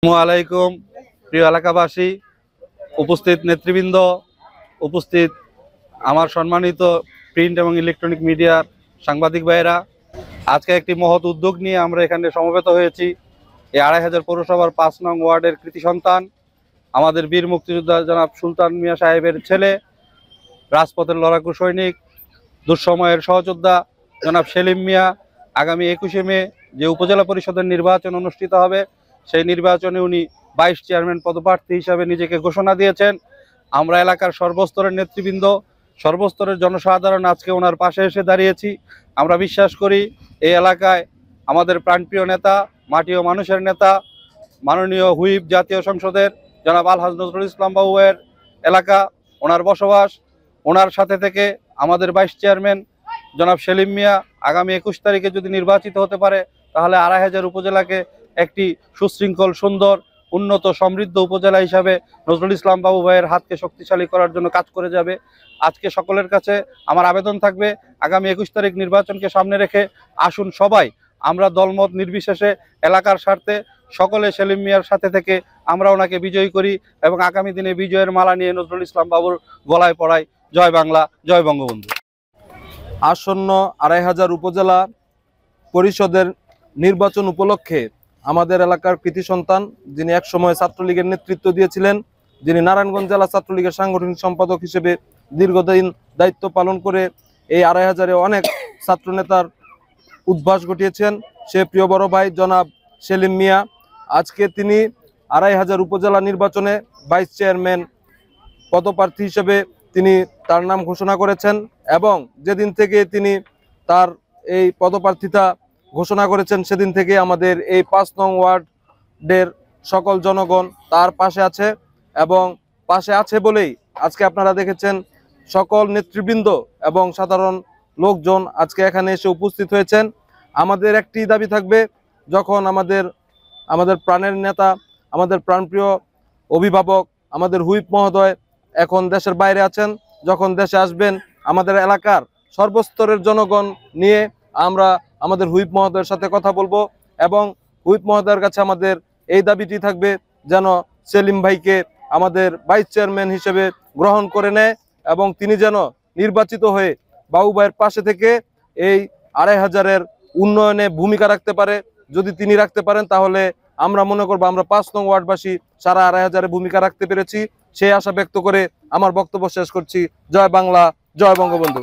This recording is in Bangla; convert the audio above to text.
আসসালামু আলাইকুম প্রিয় এলাকাবাসী, উপস্থিত নেতৃবৃন্দ, উপস্থিত আমার সম্মানিত প্রিন্ট এবং ইলেকট্রনিক মিডিয়ার সাংবাদিক ভাইয়েরা, আজকে একটি মহৎ উদ্যোগ নিয়ে আমরা এখানে সমবেত হয়েছি। এই ২৫০০ পৌরসভার ৫ নং ওয়ার্ডের কৃতি সন্তান আমাদের বীর মুক্তিযোদ্ধা জনাব সুলতান মিয়া সাহেবের ছেলে, রাজপথের লড়াকু সৈনিক, দুঃসময়ের সহযোদ্ধা জনাব সেলিম মিয়া আগামী ২১শে মে যে উপজেলা পরিষদের নির্বাচন অনুষ্ঠিত হবে, সেই নির্বাচনে উনি ভাইস চেয়ারম্যান পদপ্রার্থী হিসাবে নিজেকে ঘোষণা দিয়েছেন। আমরা এলাকার সর্বস্তরের নেতৃবৃন্দ, সর্বস্তরের জনসাধারণ আজকে ওনার পাশে এসে দাঁড়িয়েছি। আমরা বিশ্বাস করি এই এলাকায় আমাদের প্রাণপ্রিয় নেতা, মাটি ও মানুষের নেতা, মাননীয় হুইপ জাতীয় সংসদের জনাব আলহাজ নজরুল ইসলাম বাবুয়ের এলাকা, ওনার বসবাস। ওনার সাথে থেকে আমাদের ভাইস চেয়ারম্যান জনাব সেলিম মিয়া আগামী ২১ তারিখে যদি নির্বাচিত হতে পারে, তাহলে ২৫০০ উপজেলাকে একটি সুশৃঙ্খল, সুন্দর, উন্নত, সমৃদ্ধ উপজেলা হিসাবে নজরুল ইসলাম বাবু ভাইয়ের হাতকে শক্তিশালী করার জন্য কাজ করে যাবে। আজকে সকলের কাছে আমার আবেদন থাকবে, আগামী ২১ তারিখ নির্বাচনকে সামনে রেখে আসুন সবাই আমরা দলমত নির্বিশেষে এলাকার স্বার্থে সকলে সেলিম মিয়ার সাথে থেকে আমরা ওনাকে বিজয়ী করি এবং আগামী দিনে বিজয়ের মালা নিয়ে নজরুল ইসলাম বাবুর গলায় পড়াই। জয় বাংলা, জয় বঙ্গবন্ধু। আসন্ন ২৫০০ উপজেলা পরিষদের নির্বাচন উপলক্ষে আমাদের এলাকার কৃতি সন্তান, যিনি একসময় ছাত্রলীগের নেতৃত্ব দিয়েছিলেন, যিনি নারায়ণগঞ্জ জেলা ছাত্রলীগের সাংগঠনিক সম্পাদক হিসেবে দীর্ঘদিন দায়িত্ব পালন করে এই ২৫০০-এ অনেক ছাত্রনেতার উদ্ভাস ঘটিয়েছেন, সে প্রিয় বড় ভাই জনাব সেলিম মিয়া আজকে তিনি ২৫০০ উপজেলা নির্বাচনে ভাইস চেয়ারম্যান পদপ্রার্থী হিসেবে তিনি তার নাম ঘোষণা করেছেন। এবং যেদিন থেকে তিনি তার এই পদপ্রার্থিতা ঘোষণা করেছেন, সেদিন থেকে আমাদের এই ৫ নং ওয়ার্ডের সকল জনগণ তার পাশে আছে এবং পাশে আছে বলেই আজকে আপনারা দেখেছেন সকল নেতৃবৃন্দ এবং সাধারণ লোকজন আজকে এখানে এসে উপস্থিত হয়েছেন। আমাদের একটি দাবি থাকবে, যখন আমাদের প্রাণের নেতা, আমাদের প্রাণপ্রিয় অভিভাবক, আমাদের হুইপ মহোদয় এখন দেশের বাইরে আছেন, যখন দেশে আসবেন আমাদের এলাকার সর্বস্তরের জনগণ নিয়ে আমরা আমাদের হুইপ মহোদয়ের সাথে কথা বলবো এবং হুইপ মহোদয়ের কাছে আমাদের এই দাবিটি থাকবে যেন সেলিম ভাইকে আমাদের ভাইস চেয়ারম্যান হিসেবে গ্রহণ করে নেয় এবং তিনি যেন নির্বাচিত হয়ে বাবু ভাইয়ের পাশে থেকে এই ২৫০০-এর উন্নয়নে ভূমিকা রাখতে পারে। যদি তিনি রাখতে পারেন তাহলে আমরা মনে করবো আমরা ৫ নং ওয়ার্ডবাসী সারা ২৫০০-এর ভূমিকা রাখতে পেরেছি। সেই আশা ব্যক্ত করে আমার বক্তব্য শেষ করছি। জয় বাংলা, জয় বঙ্গবন্ধু।